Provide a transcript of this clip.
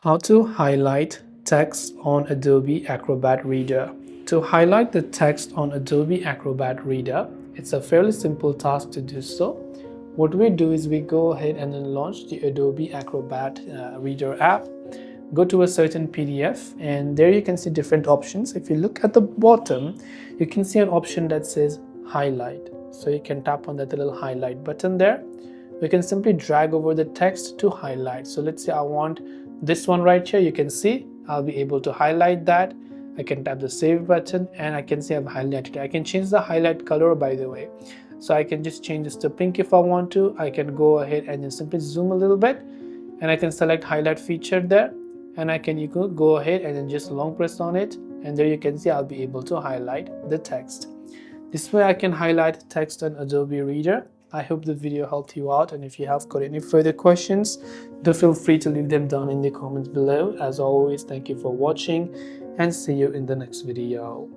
How to highlight text on Adobe Acrobat Reader. To highlight the text on Adobe Acrobat Reader, it's a fairly simple task to do so. What we do is we go ahead and then launch the Adobe Acrobat Reader app, go to a certain PDF, and there you can see different options. If you look at the bottom, you can see an option that says highlight. So you can tap on that little highlight button there. We can simply drag over the text to highlight. So let's say I want this one right here. You can see I'll be able to highlight that. I can tap the save button and I can see I've highlighted it. I can change the highlight color, by the way. So I can just change this to pink if I want to. I can go ahead and just simply zoom a little bit and I can select highlight feature there, and I can go ahead and then just long press on it, and there you can see I'll be able to highlight the text. This way I can highlight text on Adobe Reader. I hope the video helped you out, and if you have got any further questions, do feel free to leave them down in the comments below. As always, thank you for watching and see you in the next video.